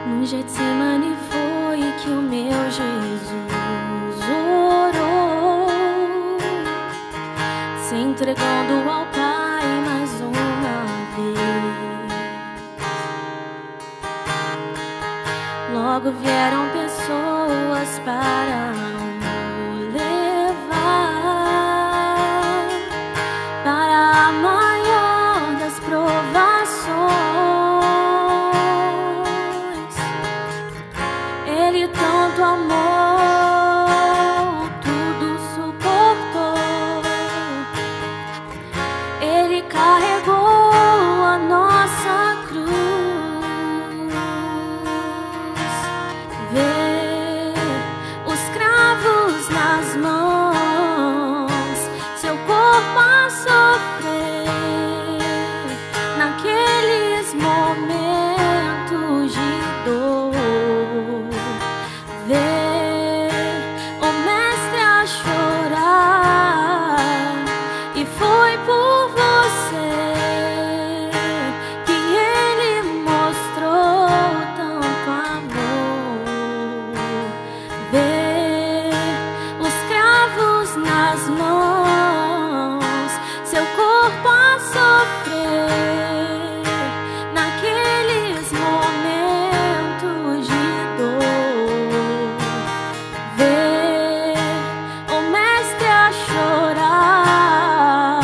No Getsemane foi que o meu Jesus orou, se entregando ao Pai mais uma vez. Logo vieram pessoas para o levar para a maior das provações. Ele tanto amou, tudo suportou. Ele carregou a nossa cruz. Vê os cravos nas mãos, seu corpo a sofrer naqueles momentos de dor. Vê o mestre a chorar, e foi por você que ele mostrou tanto amor. Vê os cravos nas mãos, seu corpo a sofrer naqueles momentos de dor. Vê o mestre a chorar,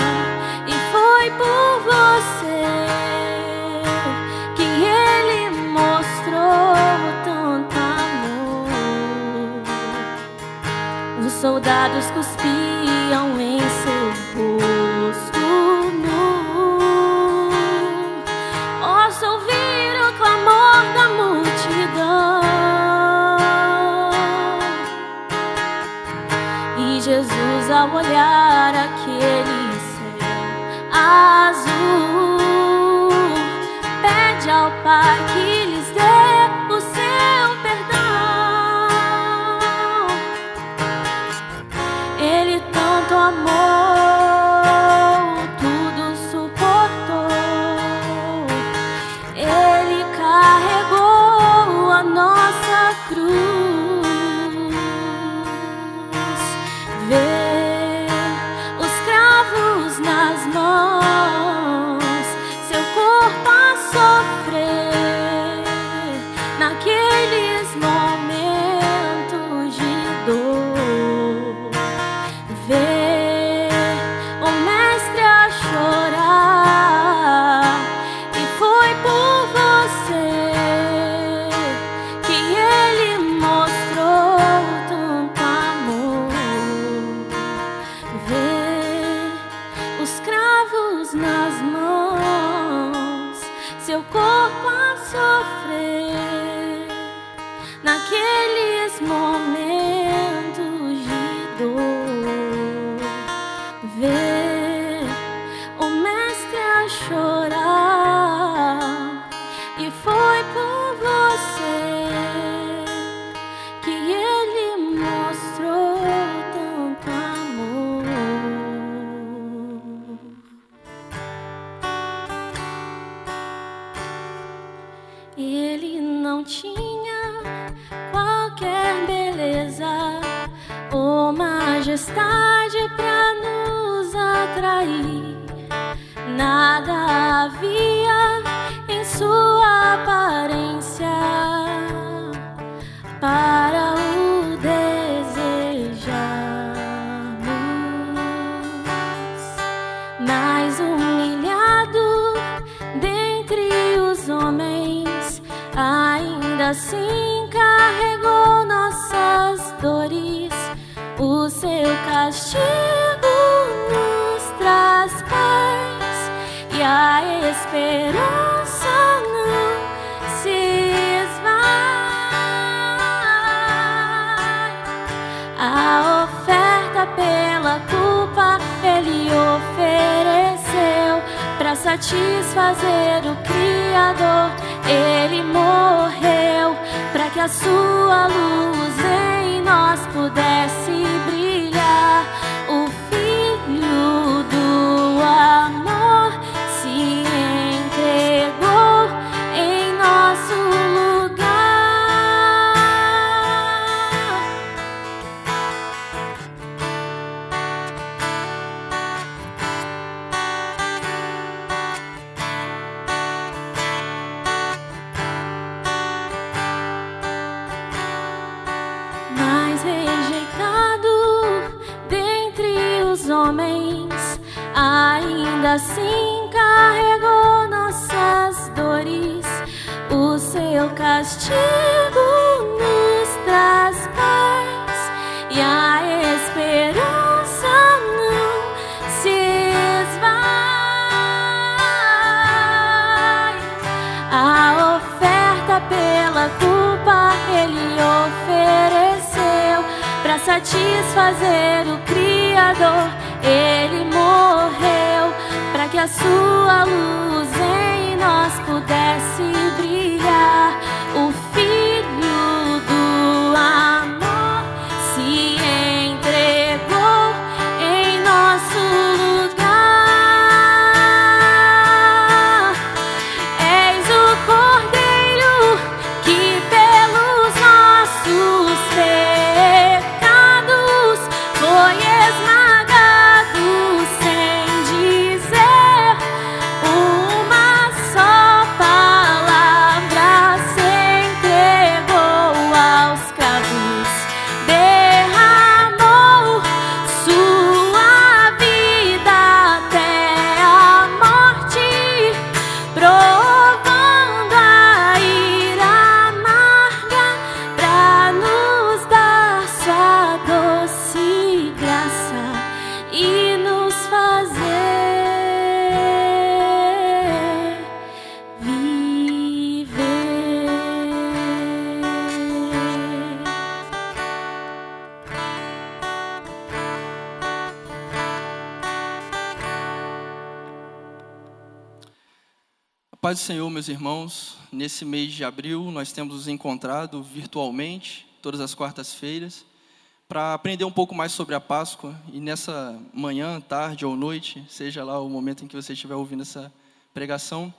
e foi por você que ele mostrou tanto amor. Os soldados cuspiam em seu rosto nu. Posso ouvir o clamor da multidão, e Jesus, ao olhar aquele céu azul, pede ao Pai que lhes dê o seu perdão. Ele tanto amou, tudo suportou. Ele carregou a nossa cruz. Vê os cravos nas mãos, seu corpo a sofrer naqueles momentos de dor. Vê o mestre a chorar, e foi por você que ele mostrou tanto amor. Vê os cravos nas mãos, seu corpo a sofrer naqueles momentos de dor. Vê o mestre a chorar, e foi por você que ele mostrou tanto amor. Ele não tinha qualquer beleza ou majestade pra nos atrair. Nada havia em sua aparência para o desejarmos. Mais humilhado dentre os homens, ainda assim carregou nossas dores. O seu castigo nos traz paz, e a esperança não se esvai. A oferta pela culpa ele ofereceu, pra satisfazer o Criador. Ele morreu pra que a sua luz em nós pudesse brilhar. O Filho do amor se entregou em nosso lugar. ainda assim carregou nossas dores. O seu castigo nos traz paz e a esperança não se esvai. A oferta pela culpa Ele ofereceu. Pra satisfazer o Criador, Ele morreu. Pra que a sua luz em nós pudesse brilhar. O Filho do amor se entregou em nosso lugar. És o Cordeiro que pelos nossos pecados foi esmagado, sem dizer uma só palavra. Se entregou aos cravos, derramou sua vida até a morte, provando a ira amarga pra nos dar sua doce graça e nos fazer viver. A paz do Senhor, meus irmãos. Nesse mês de abril, nós temos nos encontrado virtualmente, todas as quartas-feiras, para aprender um pouco mais sobre a Páscoa. E nessa manhã, tarde ou noite, seja lá o momento em que você estiver ouvindo essa pregação,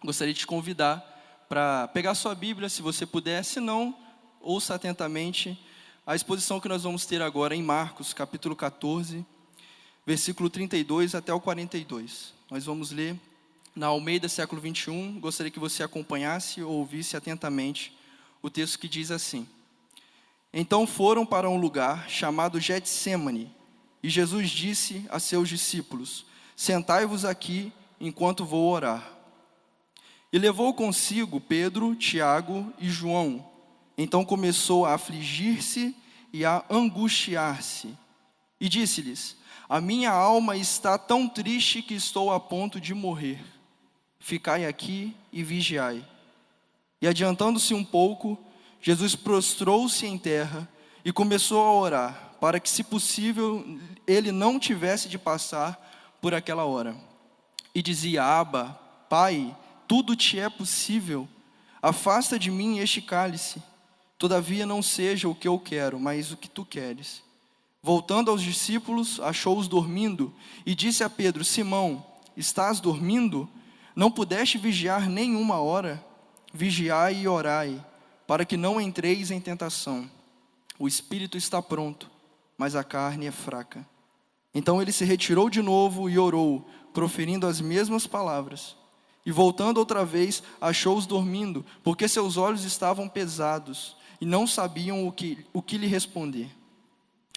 gostaria de te convidar para pegar sua Bíblia, se você puder. Se não, ouça atentamente a exposição que nós vamos ter agora em Marcos, capítulo 14, versículo 32 até o 42. Nós vamos ler na Almeida, século 21, gostaria que você acompanhasse ou ouvisse atentamente o texto que diz assim: Então foram para um lugar chamado Getsêmani, e Jesus disse a seus discípulos: Sentai-vos aqui enquanto vou orar. E levou consigo Pedro, Tiago e João. Então começou a afligir-se e a angustiar-se. E disse-lhes: A minha alma está tão triste que estou a ponto de morrer. Ficai aqui e vigiai. E adiantando-se um pouco, Jesus prostrou-se em terra e começou a orar, para que, se possível, ele não tivesse de passar por aquela hora. E dizia: Abba, Pai, tudo te é possível. Afasta de mim este cálice. Todavia não seja o que eu quero, mas o que tu queres. Voltando aos discípulos, achou-os dormindo e disse a Pedro: Simão, estás dormindo? Não pudeste vigiar nem uma hora? Vigiai e orai, para que não entreis em tentação. O espírito está pronto, mas a carne é fraca. Então ele se retirou de novo e orou, proferindo as mesmas palavras. E voltando outra vez, achou-os dormindo, porque seus olhos estavam pesados, e não sabiam o que lhe responder.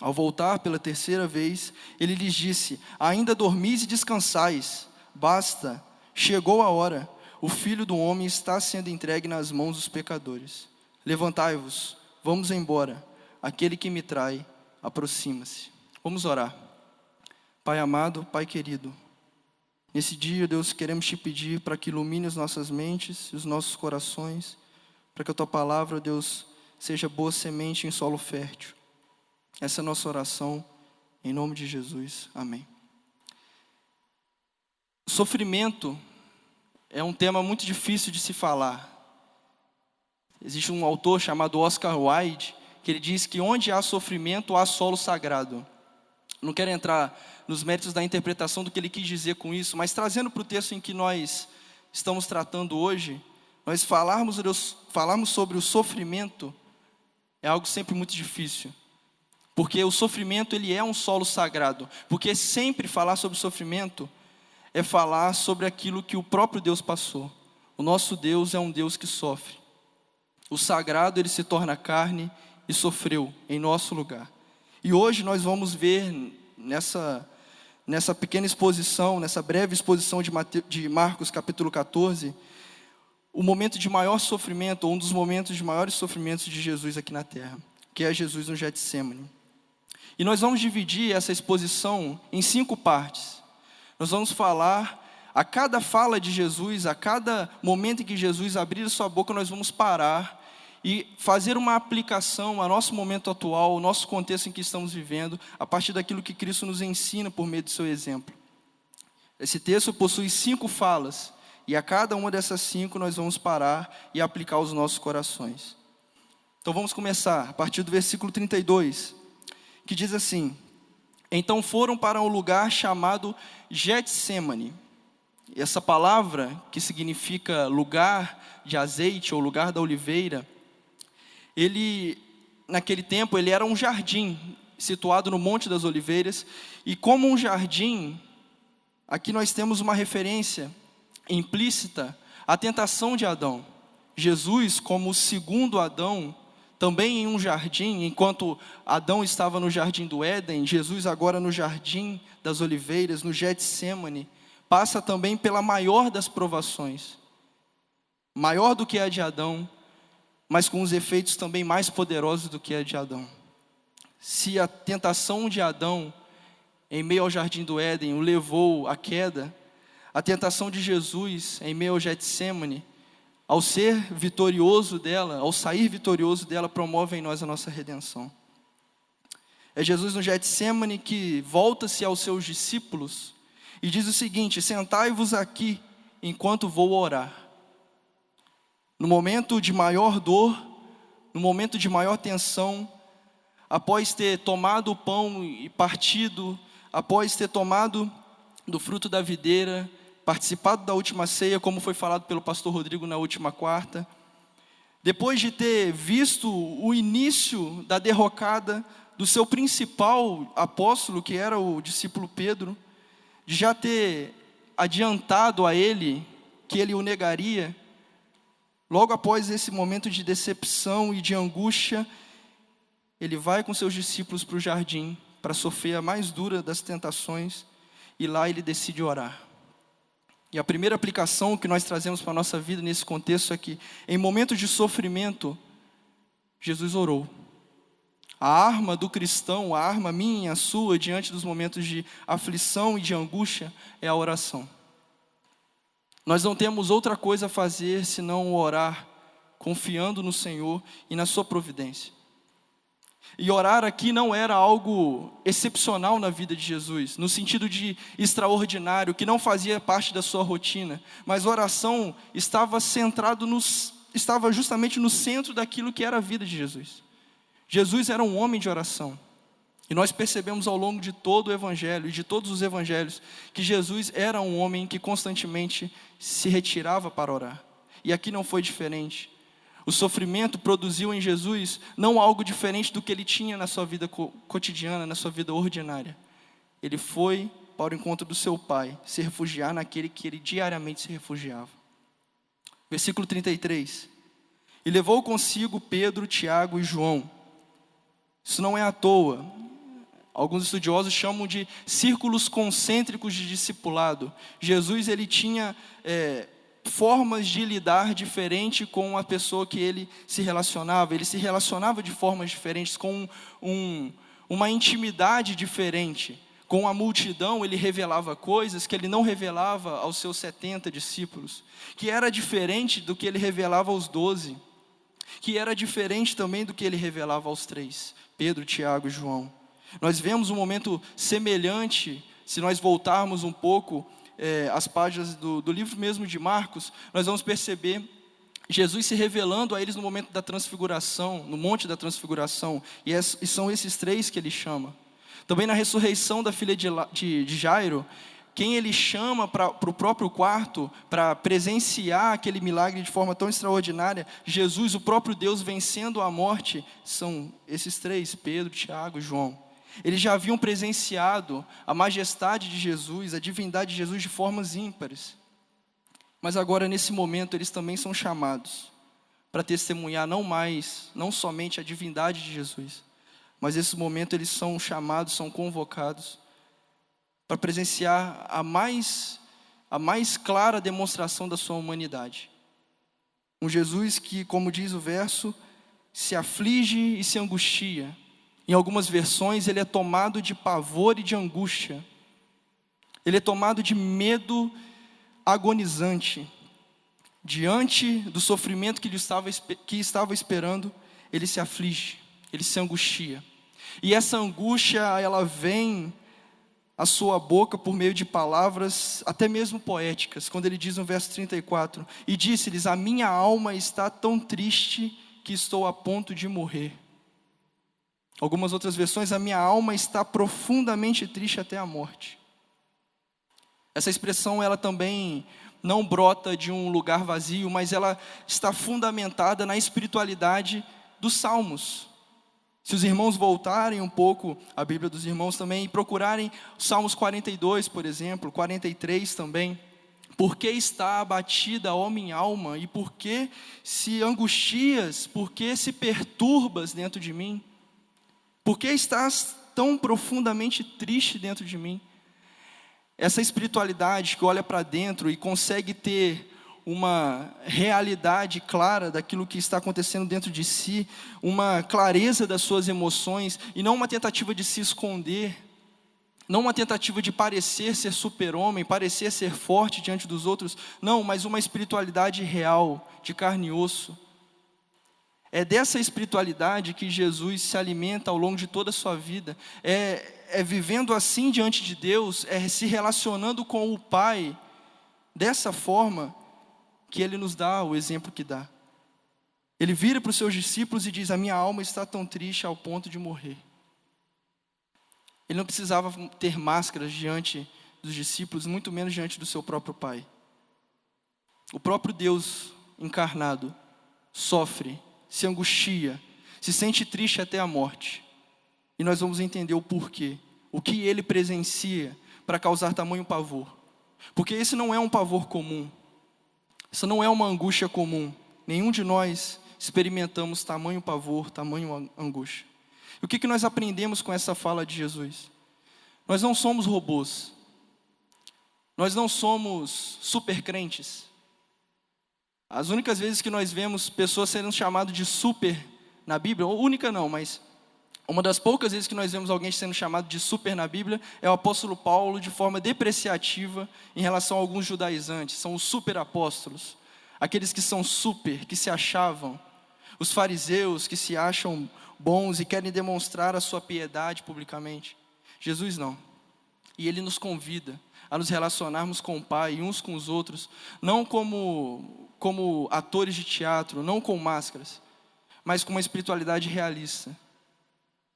Ao voltar pela terceira vez, ele lhes disse: Ainda dormis e descansais? Basta, chegou a hora. O Filho do Homem está sendo entregue nas mãos dos pecadores. Levantai-vos, vamos embora. Aquele que me trai, aproxima-se. Vamos orar. Pai amado, Pai querido, nesse dia, Deus, queremos te pedir para que ilumine as nossas mentes e os nossos corações, para que a tua palavra, Deus, seja boa semente em solo fértil. Essa é a nossa oração, em nome de Jesus. Amém. Sofrimento é um tema muito difícil de se falar. Existe um autor chamado Oscar Wilde, que ele diz que onde há sofrimento, há solo sagrado. Não quero entrar nos méritos da interpretação do que ele quis dizer com isso, mas trazendo para o texto em que nós estamos tratando hoje, nós falarmos sobre o sofrimento é algo sempre muito difícil. Porque o sofrimento, ele é um solo sagrado. Porque sempre falar sobre sofrimento é falar sobre aquilo que o próprio Deus passou. O nosso Deus é um Deus que sofre. O sagrado, ele se torna carne e sofreu em nosso lugar. E hoje nós vamos ver nessa nessa pequena exposição, nessa breve exposição de Marcos capítulo 14, o momento de maior sofrimento, ou um dos momentos de maiores sofrimentos de Jesus aqui na terra, que é Jesus no Getsêmani. E nós vamos dividir essa exposição em 5 partes. Nós vamos falar, a cada fala de Jesus, a cada momento em que Jesus abrir a sua boca, nós vamos parar e fazer uma aplicação ao nosso momento atual, ao nosso contexto em que estamos vivendo, a partir daquilo que Cristo nos ensina por meio do seu exemplo. Esse texto possui 5 falas, e a cada uma dessas 5 nós vamos parar e aplicar aos nossos corações. Então vamos começar, a partir do versículo 32, que diz assim: então foram para um lugar chamado Getsêmani. E essa palavra, que significa lugar de azeite ou lugar da oliveira, naquele tempo, ele era um jardim situado no Monte das Oliveiras. E como um jardim, aqui nós temos uma referência implícita à tentação de Adão. Jesus, como o segundo Adão, também em um jardim, enquanto Adão estava no jardim do Éden, Jesus agora no jardim das Oliveiras, no Getsêmani, passa também pela maior das provações, maior do que a de Adão, mas com os efeitos também mais poderosos do que a de Adão. Se a tentação de Adão, em meio ao jardim do Éden, o levou à queda, a tentação de Jesus, em meio ao Getsêmani, ao ser vitorioso dela, ao sair vitorioso dela, promove em nós a nossa redenção. É Jesus no Getsêmani que volta-se aos seus discípulos e diz o seguinte: sentai-vos aqui enquanto vou orar. No momento de maior dor, no momento de maior tensão, após ter tomado o pão e partido, após ter tomado do fruto da videira, participado da última ceia, como foi falado pelo pastor Rodrigo na última quarta, depois de ter visto o início da derrocada do seu principal apóstolo, que era o discípulo Pedro, de já ter adiantado a ele que ele o negaria, logo após esse momento de decepção e de angústia, ele vai com seus discípulos para o jardim, para sofrer a mais dura das tentações, e lá ele decide orar. E a primeira aplicação que nós trazemos para a nossa vida nesse contexto é que, em momentos de sofrimento, Jesus orou. A arma do cristão, a arma minha e a sua, diante dos momentos de aflição e de angústia, é a oração. Nós não temos outra coisa a fazer senão orar, confiando no Senhor e na sua providência. E orar aqui não era algo excepcional na vida de Jesus, no sentido de extraordinário, que não fazia parte da sua rotina, mas a oração estava justamente no centro daquilo que era a vida de Jesus. Jesus era um homem de oração. E nós percebemos ao longo de todo o Evangelho e de todos os Evangelhos que Jesus era um homem que constantemente se retirava para orar. E aqui não foi diferente. O sofrimento produziu em Jesus não algo diferente do que ele tinha na sua vida cotidiana, na sua vida ordinária. Ele foi para o encontro do seu Pai, se refugiar naquele que ele diariamente se refugiava. Versículo 33. E levou consigo Pedro, Tiago e João. Isso não é à toa. Alguns estudiosos chamam de círculos concêntricos de discipulado. Jesus, ele tinha formas de lidar diferente com a pessoa que ele se relacionava. Ele se relacionava de formas diferentes, com uma intimidade diferente. Com a multidão, ele revelava coisas que ele não revelava aos seus 70 discípulos, que era diferente do que ele revelava aos 12, que era diferente também do que ele revelava aos 3, Pedro, Tiago e João. Nós vemos um momento semelhante, se nós voltarmos um pouco as páginas do livro mesmo de Marcos, nós vamos perceber Jesus se revelando a eles no momento da transfiguração, no Monte da Transfiguração, e são esses 3 que ele chama. Também na ressurreição da filha de Jairo, quem ele chama para o próprio quarto, para presenciar aquele milagre de forma tão extraordinária, Jesus, o próprio Deus vencendo a morte, são esses 3, Pedro, Tiago e João. Eles já haviam presenciado a majestade de Jesus, a divindade de Jesus de formas ímpares. Mas agora, nesse momento, eles também são chamados para testemunhar não somente a divindade de Jesus, mas nesse momento eles são chamados, são convocados para presenciar a mais clara demonstração da sua humanidade. Um Jesus que, como diz o verso, se aflige e se angustia. Em algumas versões, ele é tomado de pavor e de angústia. Ele é tomado de medo agonizante. Diante do sofrimento que estava esperando, ele se aflige, ele se angustia. E essa angústia, ela vem à sua boca por meio de palavras até mesmo poéticas, quando ele diz no verso 34, e disse-lhes: a minha alma está tão triste que estou a ponto de morrer. Algumas outras versões, a minha alma está profundamente triste até a morte. Essa expressão, ela também não brota de um lugar vazio, mas ela está fundamentada na espiritualidade dos Salmos. Se os irmãos voltarem um pouco à Bíblia dos irmãos também, e procurarem Salmos 42, por exemplo, 43 também, por que está abatida, ó minha alma, e por que se angustias, por que se perturbas dentro de mim? Por que estás tão profundamente triste dentro de mim? Essa espiritualidade que olha para dentro e consegue ter uma realidade clara daquilo que está acontecendo dentro de si, uma clareza das suas emoções, e não uma tentativa de se esconder, não uma tentativa de parecer ser super-homem, parecer ser forte diante dos outros, não, mas uma espiritualidade real, de carne e osso. É dessa espiritualidade que Jesus se alimenta ao longo de toda a sua vida, é vivendo assim diante de Deus, é se relacionando com o Pai, dessa forma que Ele nos dá o exemplo que dá. Ele vira para os seus discípulos e diz: a minha alma está tão triste ao ponto de morrer. Ele não precisava ter máscaras diante dos discípulos, muito menos diante do seu próprio Pai. O próprio Deus encarnado sofre, se angustia, se sente triste até a morte. E nós vamos entender o porquê, o que Ele presencia para causar tamanho pavor. Porque esse não é um pavor comum, isso não é uma angústia comum. Nenhum de nós experimentamos tamanho pavor, tamanho angústia. E o que nós aprendemos com essa fala de Jesus? Nós não somos robôs, nós não somos super crentes. As únicas vezes que nós vemos pessoas sendo chamadas de super na Bíblia, ou única não, mas uma das poucas vezes que nós vemos alguém sendo chamado de super na Bíblia, é o apóstolo Paulo, de forma depreciativa em relação a alguns judaizantes. São os super apóstolos, aqueles que são super, que se achavam, os fariseus que se acham bons e querem demonstrar a sua piedade publicamente. Jesus não. E Ele nos convida a nos relacionarmos com o Pai e uns com os outros, não como atores de teatro, não com máscaras, mas com uma espiritualidade realista.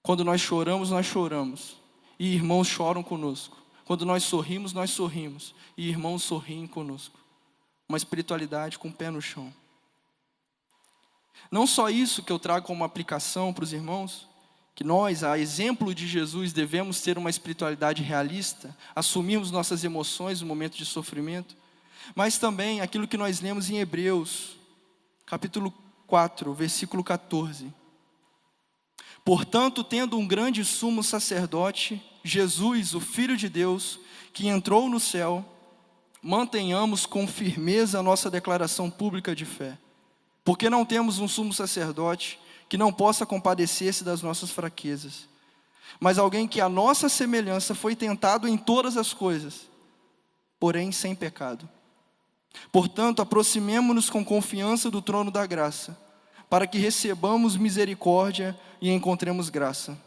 Quando nós choramos, e irmãos choram conosco. Quando nós sorrimos, e irmãos sorriem conosco. Uma espiritualidade com o pé no chão. Não só isso que eu trago como aplicação para os irmãos, que nós, a exemplo de Jesus, devemos ter uma espiritualidade realista, assumirmos nossas emoções no momento de sofrimento, mas também aquilo que nós lemos em Hebreus, capítulo 4, versículo 14. Portanto, tendo um grande sumo sacerdote, Jesus, o Filho de Deus, que entrou no céu, mantenhamos com firmeza a nossa declaração pública de fé. Porque não temos um sumo sacerdote que não possa compadecer-se das nossas fraquezas, mas alguém que a nossa semelhança foi tentado em todas as coisas, porém sem pecado. Portanto, aproximemo-nos com confiança do trono da graça, para que recebamos misericórdia e encontremos graça,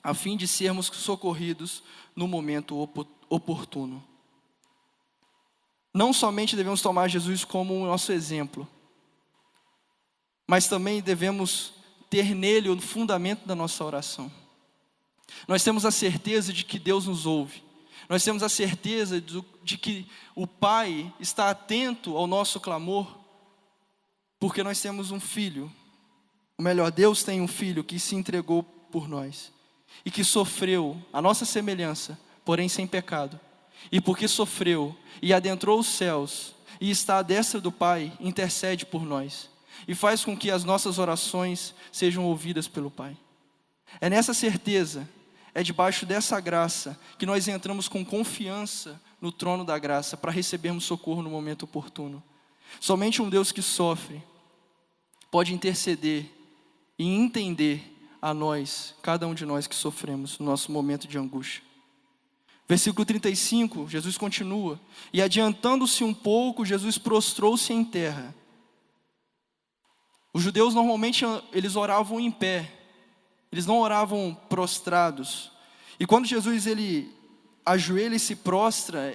a fim de sermos socorridos no momento oportuno. Não somente devemos tomar Jesus como o nosso exemplo, mas também devemos ter nele o fundamento da nossa oração. Nós temos a certeza de que Deus nos ouve. Nós temos a certeza de que o Pai está atento ao nosso clamor, porque nós temos um filho. Ou melhor, Deus tem um filho que se entregou por nós e que sofreu a nossa semelhança, porém sem pecado. E porque sofreu e adentrou os céus e está à destra do Pai, intercede por nós e faz com que as nossas orações sejam ouvidas pelo Pai. É nessa certeza, é debaixo dessa graça que nós entramos com confiança no trono da graça para recebermos socorro no momento oportuno. Somente um Deus que sofre pode interceder e entender a nós, cada um de nós que sofremos no nosso momento de angústia. Versículo 35, Jesus continua: e adiantando-se um pouco, Jesus prostrou-se em terra. Os judeus normalmente eles oravam em pé, eles não oravam prostrados. E quando Jesus ele ajoelha e se prostra,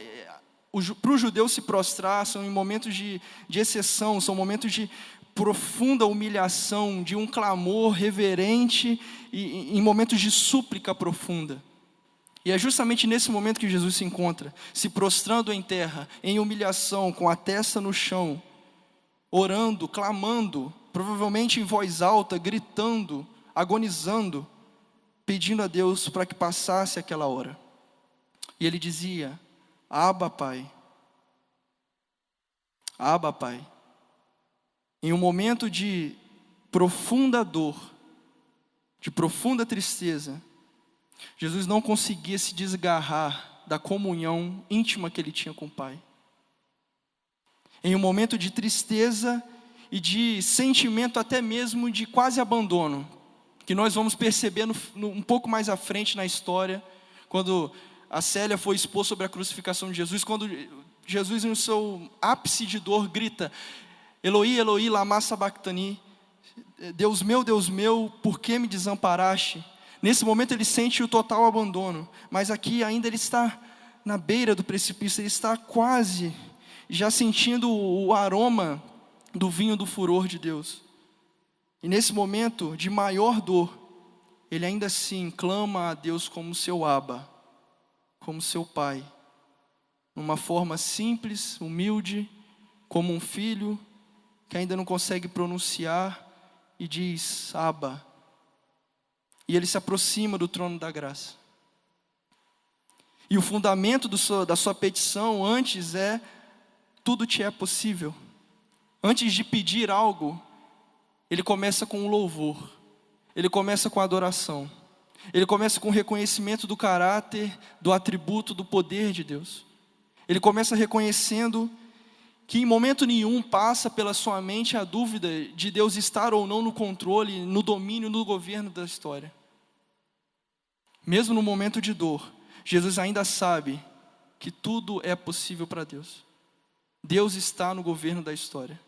para o judeu se prostrar são em momentos de exceção, são momentos de profunda humilhação, de um clamor reverente e em momentos de súplica profunda. E é justamente nesse momento que Jesus se encontra, se prostrando em terra, em humilhação, com a testa no chão, orando, clamando, provavelmente em voz alta, gritando, agonizando, pedindo a Deus para que passasse aquela hora. E ele dizia: Abba, Pai. Abba, Pai. Em um momento de profunda dor, de profunda tristeza, Jesus não conseguia se desgarrar da comunhão íntima que ele tinha com o Pai. Em um momento de tristeza e de sentimento até mesmo de quase abandono, que nós vamos perceber um pouco mais à frente na história, quando a Célia foi expor sobre a crucificação de Jesus, quando Jesus, no seu ápice de dor, grita: Eloi, Eloi, lama sabachthani, Deus meu, por que me desamparaste? Nesse momento ele sente o total abandono, mas aqui ainda ele está na beira do precipício, ele está quase já sentindo o aroma do vinho do furor de Deus. E nesse momento de maior dor, ele ainda assim clama a Deus como seu Abba, como seu Pai, numa forma simples, humilde, como um filho que ainda não consegue pronunciar, e diz: Abba. E ele se aproxima do trono da graça. E o fundamento da sua petição antes é: tudo te é possível. Antes de pedir algo, ele começa com um louvor, ele começa com a adoração, ele começa com o reconhecimento do caráter, do atributo, do poder de Deus. Ele começa reconhecendo que em momento nenhum passa pela sua mente a dúvida de Deus estar ou não no controle, no domínio, no governo da história. Mesmo no momento de dor, Jesus ainda sabe que tudo é possível para Deus. Deus está no governo da história.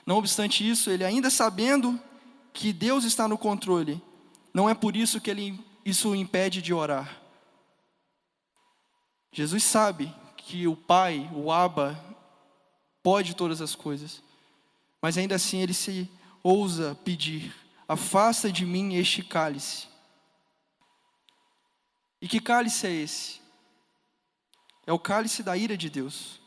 Não obstante isso, ele ainda sabendo que Deus está no controle, não é por isso que isso o impede de orar. Jesus sabe que o Pai, o Abba, pode todas as coisas, mas ainda assim ele se ousa pedir: afasta de mim este cálice. E que cálice é esse? É o cálice da ira de Deus.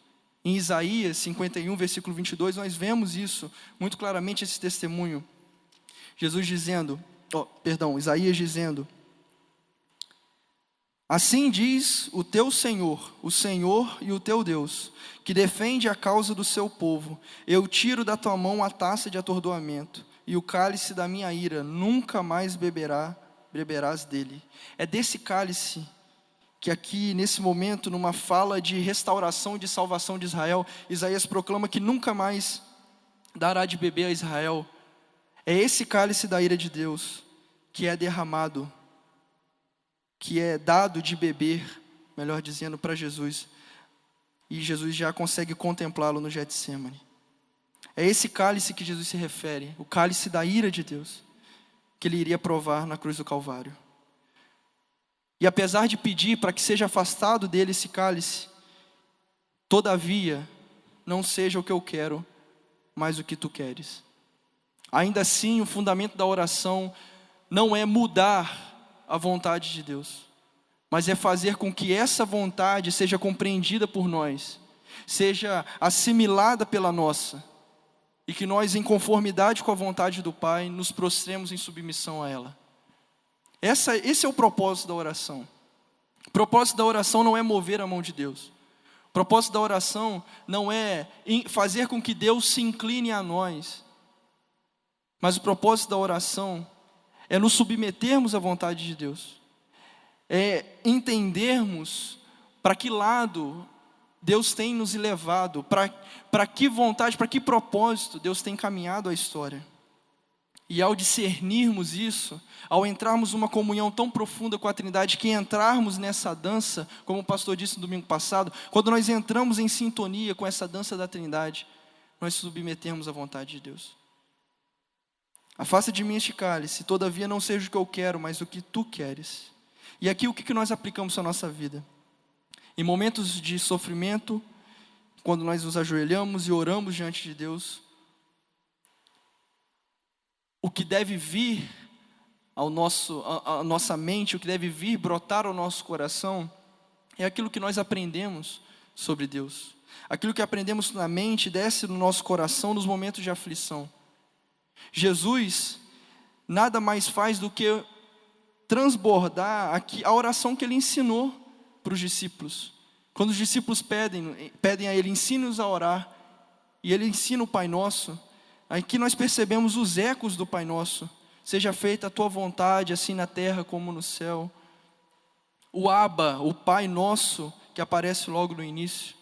Em Isaías 51, versículo 22, nós vemos isso muito claramente, esse testemunho. Isaías dizendo: assim diz o teu Senhor, o Senhor e o teu Deus, que defende a causa do seu povo: eu tiro da tua mão a taça de atordoamento, e o cálice da minha ira, nunca mais beberás dele. É desse cálice que aqui, nesse momento, numa fala de restauração e de salvação de Israel, Isaías proclama que nunca mais dará de beber a Israel. É esse cálice da ira de Deus que é derramado, que é dado de beber, melhor dizendo, para Jesus. E Jesus já consegue contemplá-lo no Getsêmani. É esse cálice que Jesus se refere, o cálice da ira de Deus, que ele iria provar na cruz do Calvário. E apesar de pedir para que seja afastado dele esse cálice, todavia, não seja o que eu quero, mas o que tu queres. Ainda assim, o fundamento da oração não é mudar a vontade de Deus, mas é fazer com que essa vontade seja compreendida por nós, seja assimilada pela nossa, e que nós, em conformidade com a vontade do Pai, nos prostremos em submissão a ela. Esse é o propósito da oração. O propósito da oração não é mover a mão de Deus. O propósito da oração não é fazer com que Deus se incline a nós. Mas o propósito da oração é nos submetermos à vontade de Deus. é entendermos para que lado Deus tem nos levado, para que vontade, para que propósito Deus tem caminhado a história. E ao discernirmos isso, ao entrarmos numa comunhão tão profunda com a Trindade, que entrarmos nessa dança, como o pastor disse no domingo passado, quando nós entramos em sintonia com essa dança da Trindade, nós submetemos à vontade de Deus. Afasta de mim este cálice, todavia não seja o que eu quero, mas o que tu queres. E aqui o que nós aplicamos à nossa vida? Em momentos de sofrimento, quando nós nos ajoelhamos e oramos diante de Deus, o que deve vir à nossa mente, o que deve vir brotar ao nosso coração, é aquilo que nós aprendemos sobre Deus. Aquilo que aprendemos na mente desce no nosso coração nos momentos de aflição. Jesus nada mais faz do que transbordar aqui a oração que ele ensinou para os discípulos. Quando os discípulos pedem a ele, ensine-nos a orar, e ele ensina o Pai Nosso, aqui nós percebemos os ecos do Pai Nosso. Seja feita a tua vontade, assim na terra como no céu. O Abba, o Pai Nosso, que aparece logo no início.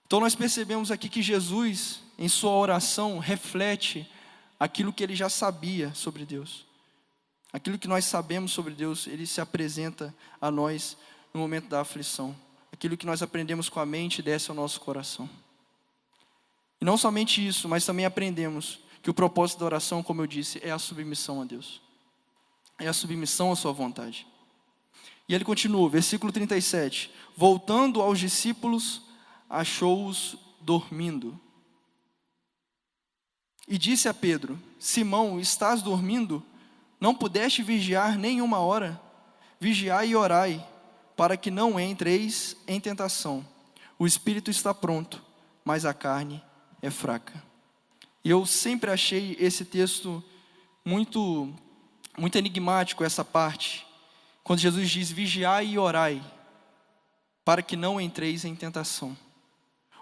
Então nós percebemos aqui que Jesus, em sua oração, reflete aquilo que ele já sabia sobre Deus. Aquilo que nós sabemos sobre Deus, ele se apresenta a nós no momento da aflição. Aquilo que nós aprendemos com a mente desce ao nosso coração. E não somente isso, mas também aprendemos que o propósito da oração, como eu disse, é a submissão a Deus. É a submissão à sua vontade. E ele continua, versículo 37. Voltando aos discípulos, achou-os dormindo. E disse a Pedro: Simão, estás dormindo? Não pudeste vigiar nem uma hora? Vigiai e orai, para que não entreis em tentação. O espírito está pronto, mas a carne é fraca. E eu sempre achei esse texto muito enigmático, essa parte. Quando Jesus diz, vigiai e orai, para que não entreis em tentação.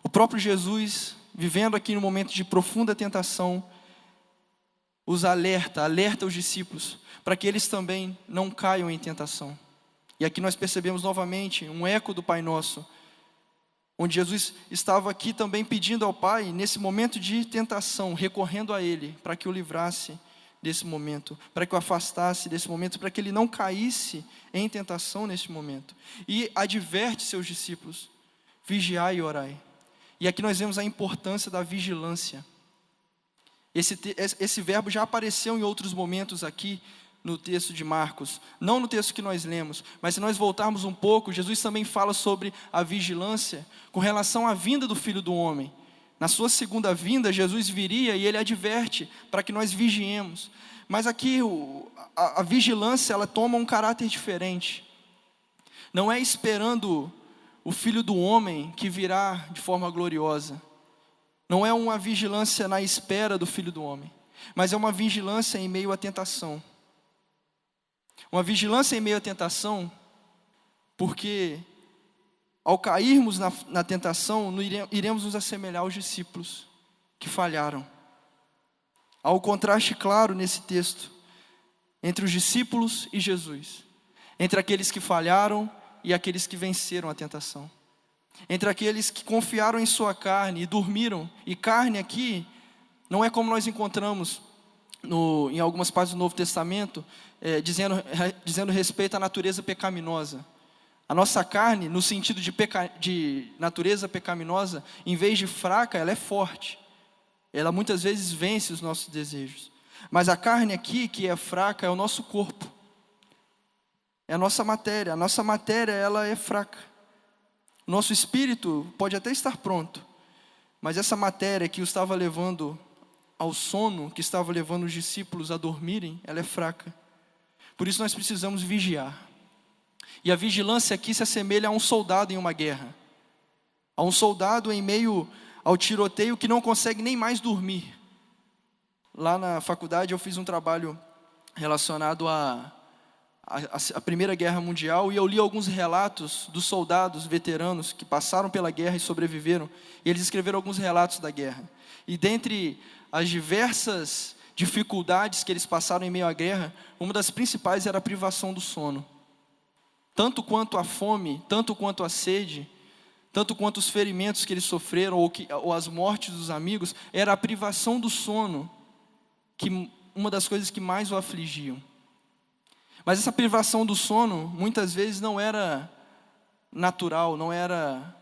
O próprio Jesus, vivendo aqui no momento de profunda tentação, os alerta os discípulos, para que eles também não caiam em tentação. E aqui nós percebemos novamente um eco do Pai Nosso, onde Jesus estava aqui também pedindo ao Pai, nesse momento de tentação, recorrendo a Ele, para que o livrasse desse momento, para que o afastasse desse momento, para que ele não caísse em tentação nesse momento. E adverte seus discípulos, vigiai e orai. E aqui nós vemos a importância da vigilância. Esse verbo já apareceu em outros momentos aqui no texto de Marcos, não no texto que nós lemos, mas se nós voltarmos um pouco, Jesus também fala sobre a vigilância com relação à vinda do Filho do Homem. Na sua segunda vinda, Jesus viria e ele adverte para que nós vigiemos. Mas aqui a vigilância, ela toma um caráter diferente. Não é esperando o Filho do Homem que virá de forma gloriosa. Não é uma vigilância na espera do Filho do Homem, mas é uma vigilância em meio à tentação. Uma vigilância em meio à tentação, porque ao cairmos na tentação, iremos nos assemelhar aos discípulos que falharam. Há um contraste claro nesse texto, entre os discípulos e Jesus. Entre aqueles que falharam e aqueles que venceram a tentação. Entre aqueles que confiaram em sua carne e dormiram. E carne aqui, não é como nós encontramos em algumas partes do Novo Testamento, dizendo respeito à natureza pecaminosa. A nossa carne, no sentido de natureza pecaminosa, em vez de fraca, ela é forte. Ela muitas vezes vence os nossos desejos. Mas a carne aqui, que é fraca, é o nosso corpo. É a nossa matéria. A nossa matéria, ela é fraca. O nosso espírito pode até estar pronto, mas essa matéria que o estava levando ao sono, que estava levando os discípulos a dormirem, ela é fraca. Por isso nós precisamos vigiar. E a vigilância aqui se assemelha a um soldado em uma guerra. A um soldado em meio ao tiroteio que não consegue nem mais dormir. Lá na faculdade eu fiz um trabalho relacionado à Primeira Guerra Mundial, e eu li alguns relatos dos soldados veteranos que passaram pela guerra e sobreviveram, e eles escreveram alguns relatos da guerra. E dentre as diversas dificuldades que eles passaram em meio à guerra, uma das principais era a privação do sono. tanto quanto a fome, tanto quanto a sede, tanto quanto os ferimentos que eles sofreram ou as mortes dos amigos, era a privação do sono, que uma das coisas que mais o afligiam. Mas essa privação do sono, muitas vezes não era natural, não era,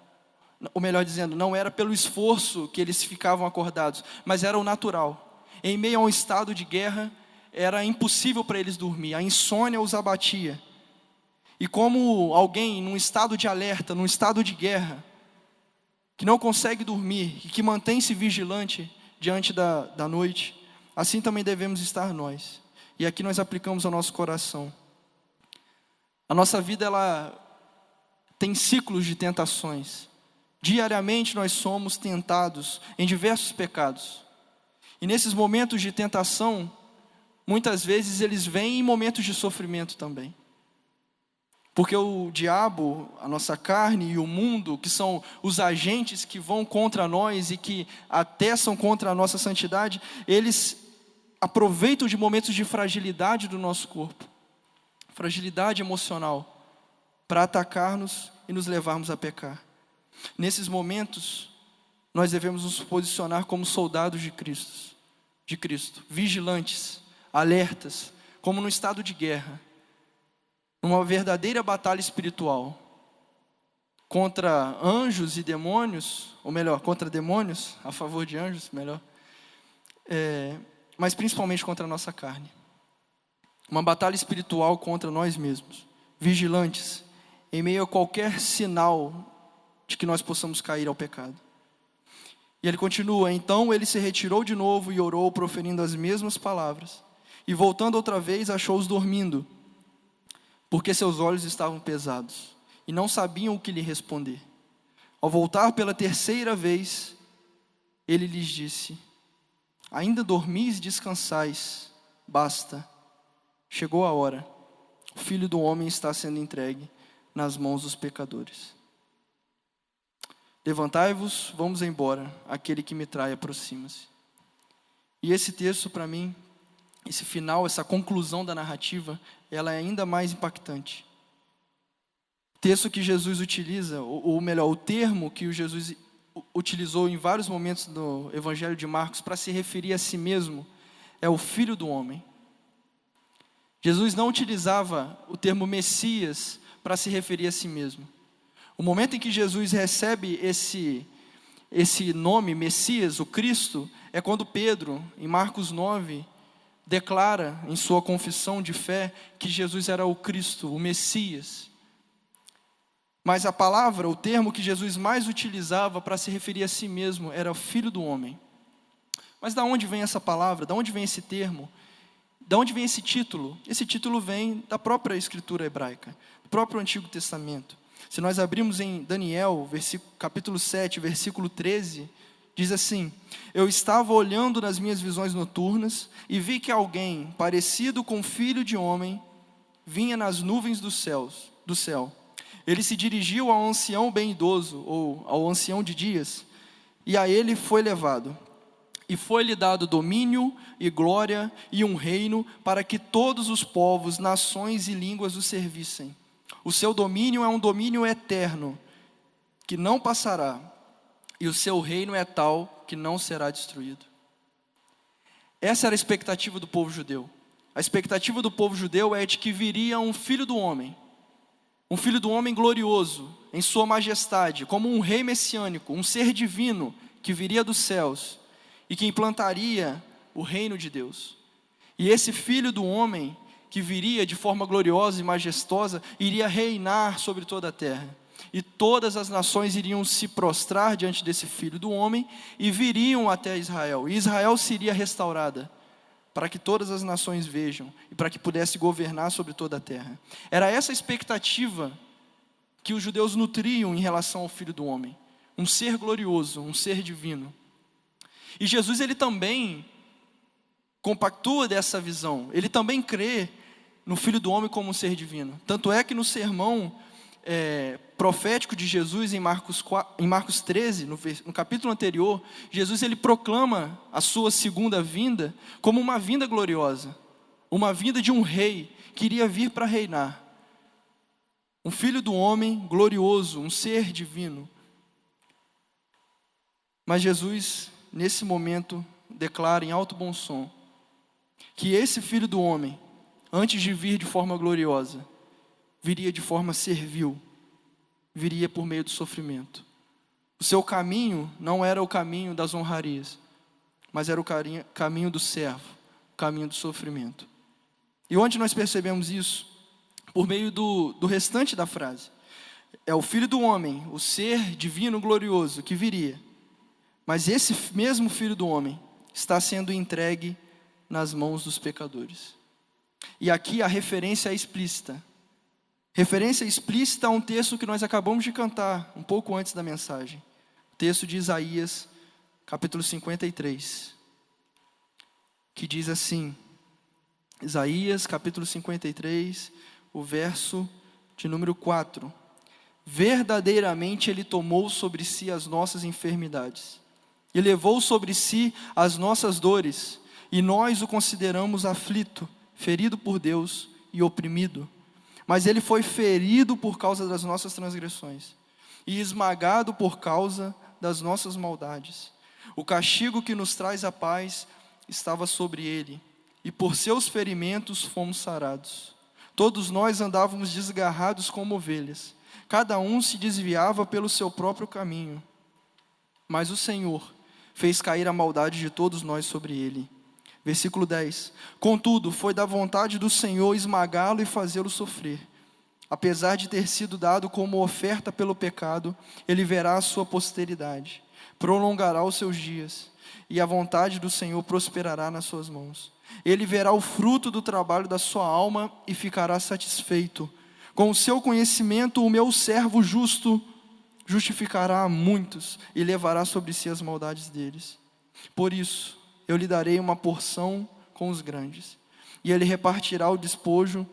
ou melhor dizendo, não era pelo esforço que eles ficavam acordados, mas era o natural. Em meio a um estado de guerra, era impossível para eles dormir, a insônia os abatia. E como alguém num estado de alerta, num estado de guerra, que não consegue dormir e que mantém-se vigilante diante da noite, assim também devemos estar nós. E aqui nós aplicamos ao nosso coração. A nossa vida, ela tem ciclos de tentações. Diariamente nós somos tentados em diversos pecados. E nesses momentos de tentação, muitas vezes eles vêm em momentos de sofrimento também. Porque o diabo, a nossa carne e o mundo, que são os agentes que vão contra nós e que atestam contra a nossa santidade, eles aproveitam de momentos de fragilidade do nosso corpo, fragilidade emocional, para atacar-nos e nos levarmos a pecar. Nesses momentos, nós devemos nos posicionar como soldados de Cristo, vigilantes, alertas, como no estado de guerra, numa verdadeira batalha espiritual, contra anjos e demônios, ou melhor, contra demônios, a favor de anjos, melhor, mas principalmente contra a nossa carne. Uma batalha espiritual contra nós mesmos, vigilantes, em meio a qualquer sinal de que nós possamos cair ao pecado. E ele continua: então ele se retirou de novo e orou, proferindo as mesmas palavras. E voltando outra vez, achou-os dormindo, porque seus olhos estavam pesados, e não sabiam o que lhe responder. Ao voltar pela terceira vez, ele lhes disse: ainda dormis e descansais? Basta, chegou a hora. O Filho do Homem está sendo entregue nas mãos dos pecadores. Levantai-vos, vamos embora, aquele que me trai aproxima-se. E esse texto, para mim, esse final, essa conclusão da narrativa, ela é ainda mais impactante. O texto que Jesus utiliza, ou melhor, o termo que o Jesus utilizou em vários momentos do Evangelho de Marcos para se referir a si mesmo, é o Filho do Homem. Jesus não utilizava o termo Messias para se referir a si mesmo. O momento em que Jesus recebe esse nome, Messias, o Cristo, é quando Pedro, em Marcos 9, declara em sua confissão de fé que Jesus era o Cristo, o Messias. Mas a palavra, o termo que Jesus mais utilizava para se referir a si mesmo era o Filho do Homem. Mas da onde vem essa palavra? Da onde vem esse termo? Da onde vem esse título? Esse título vem da própria Escritura hebraica, do próprio Antigo Testamento. Se nós abrirmos em Daniel, capítulo 7, versículo 13, diz assim: eu estava olhando nas minhas visões noturnas e vi que alguém, parecido com filho de homem, vinha nas nuvens do céu. Ele se dirigiu ao ancião bem idoso, ou ao ancião de dias, e a ele foi levado. E foi-lhe dado domínio e glória e um reino para que todos os povos, nações e línguas o servissem. O seu domínio é um domínio eterno, que não passará, e o seu reino é tal que não será destruído. Essa era a expectativa do povo judeu. A expectativa do povo judeu é de que viria um filho do homem glorioso, em sua majestade, como um rei messiânico, um ser divino, que viria dos céus, e que implantaria o reino de Deus. E esse filho do homem, que viria de forma gloriosa e majestosa, iria reinar sobre toda a terra. E todas as nações iriam se prostrar diante desse filho do homem e viriam até Israel. E Israel seria restaurada, para que todas as nações vejam e para que pudesse governar sobre toda a terra. Era essa a expectativa que os judeus nutriam em relação ao filho do homem. Um ser glorioso, um ser divino. E Jesus, ele também compactua dessa visão. Ele também crê no Filho do Homem como um ser divino. Tanto é que no sermão profético de Jesus em Marcos 13, no capítulo anterior, Jesus ele proclama a sua segunda vinda como uma vinda gloriosa, uma vinda de um rei que iria vir para reinar. um filho do homem glorioso, um ser divino. Mas Jesus, nesse momento, declara em alto bom som que esse filho do homem, antes de vir de forma gloriosa, viria de forma servil, viria por meio do sofrimento. O seu caminho não era o caminho das honrarias, mas era o caminho do servo, o caminho do sofrimento. E onde nós percebemos isso? Por meio do restante da frase. É o filho do homem, o ser divino glorioso que viria. Mas esse mesmo filho do homem está sendo entregue nas mãos dos pecadores. E aqui a referência é explícita. Referência explícita a um texto que nós acabamos de cantar, um pouco antes da mensagem. O texto de Isaías, capítulo 53. Que diz assim, Isaías, capítulo 53, o verso de número 4. Verdadeiramente Ele tomou sobre si as nossas enfermidades, e levou sobre si as nossas dores, e nós o consideramos aflito, ferido por Deus e oprimido. Mas Ele foi ferido por causa das nossas transgressões, e esmagado por causa das nossas maldades. O castigo que nos traz a paz estava sobre Ele, e por seus ferimentos fomos sarados. Todos nós andávamos desgarrados como ovelhas, cada um se desviava pelo seu próprio caminho. Mas o Senhor fez cair a maldade de todos nós sobre Ele. Versículo 10. Contudo, foi da vontade do Senhor esmagá-lo e fazê-lo sofrer. Apesar de ter sido dado como oferta pelo pecado, Ele verá a sua posteridade, prolongará os seus dias, e a vontade do Senhor prosperará nas suas mãos. Ele verá o fruto do trabalho da sua alma e ficará satisfeito. Com o seu conhecimento, o meu servo justo justificará a muitos e levará sobre si as maldades deles. Por isso, eu lhe darei uma porção com os grandes, e ele repartirá o despojo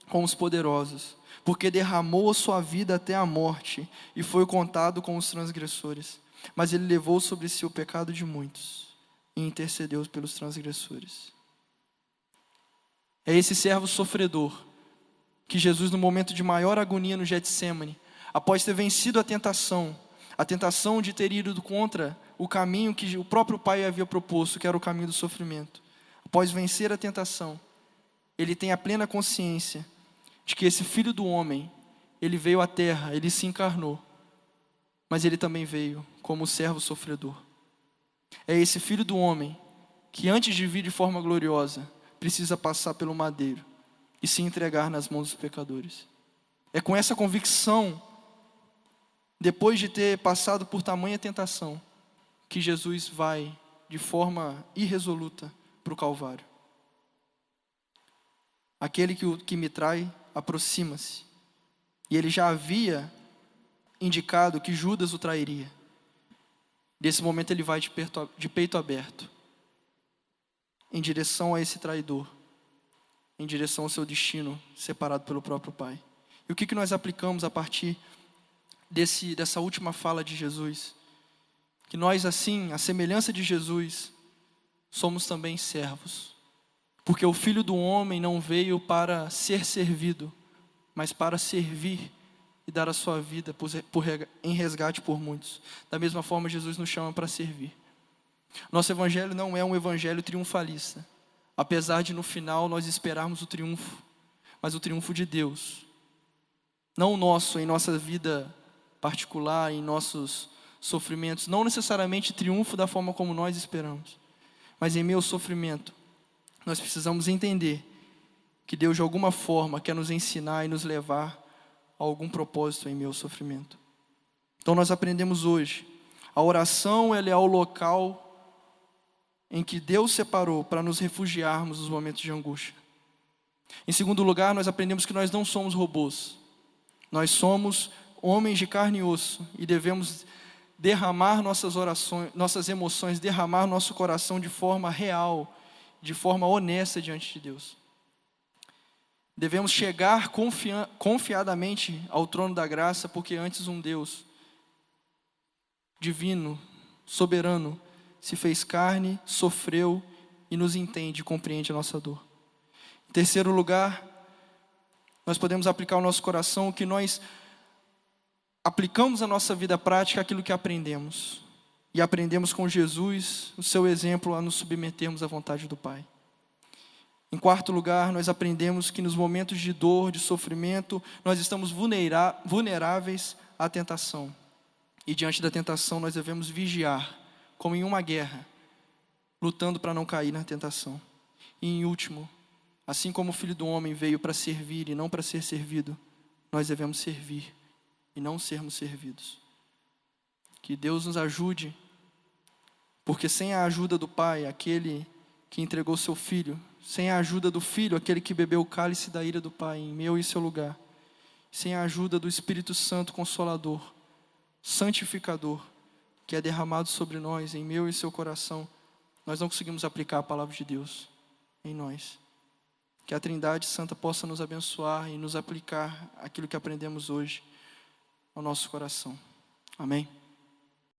com os poderosos, porque derramou a sua vida até a morte, e foi contado com os transgressores. Mas ele levou sobre si o pecado de muitos, e intercedeu pelos transgressores. É esse servo sofredor, que Jesus, no momento de maior agonia no Getsêmani, após ter vencido a tentação de ter ido contra o caminho que o próprio Pai havia proposto, que era o caminho do sofrimento. Após vencer a tentação, ele tem a plena consciência de que esse Filho do Homem, ele veio à terra, ele se encarnou, mas ele também veio como servo sofredor. É esse Filho do Homem que, antes de vir de forma gloriosa, precisa passar pelo madeiro e se entregar nas mãos dos pecadores. É com essa convicção, depois de ter passado por tamanha tentação, que Jesus vai de forma irresoluta para o Calvário. Aquele que me trai, aproxima-se. E ele já havia indicado que Judas o trairia. Nesse momento ele vai de peito aberto, em direção a esse traidor, em direção ao seu destino, separado pelo próprio Pai. E o que nós aplicamos a partir dessa última fala de Jesus? Que nós, assim, à semelhança de Jesus, somos também servos. Porque o Filho do Homem não veio para ser servido, mas para servir e dar a sua vida em resgate por muitos. Da mesma forma, Jesus nos chama para servir. Nosso evangelho não é um evangelho triunfalista, apesar de no final nós esperarmos o triunfo, mas o triunfo de Deus. Não o nosso em nossa vida particular, em nossos sofrimentos, não necessariamente triunfo da forma como nós esperamos, mas em meu sofrimento, nós precisamos entender que Deus de alguma forma quer nos ensinar e nos levar a algum propósito em meu sofrimento. Então nós aprendemos hoje, a oração ela é o local em que Deus separou para nos refugiarmos nos momentos de angústia. Em segundo lugar, nós aprendemos que nós não somos robôs. Nós somos homens de carne e osso e devemos derramar nossas orações, nossas emoções, derramar nosso coração de forma real, de forma honesta diante de Deus. Devemos chegar confiadamente ao trono da graça, porque antes um Deus divino, soberano, se fez carne, sofreu e nos entende e compreende a nossa dor. Em terceiro lugar, nós podemos aplicar ao nosso coração o que nós aplicamos à nossa vida prática, aquilo que aprendemos. E aprendemos com Jesus, o seu exemplo, a nos submetermos à vontade do Pai. Em quarto lugar, nós aprendemos que nos momentos de dor, de sofrimento, nós estamos vulneráveis à tentação. E diante da tentação nós devemos vigiar, como em uma guerra, lutando para não cair na tentação. E em último, assim como o Filho do Homem veio para servir e não para ser servido, nós devemos servir e não sermos servidos. Que Deus nos ajude, porque sem a ajuda do Pai, aquele que entregou seu Filho, sem a ajuda do Filho, aquele que bebeu o cálice da ira do Pai em meu e seu lugar, sem a ajuda do Espírito Santo Consolador, santificador, que é derramado sobre nós, em meu e seu coração, nós não conseguimos aplicar a palavra de Deus em nós. Que a Trindade Santa possa nos abençoar e nos aplicar aquilo que aprendemos hoje ao nosso coração. Amém?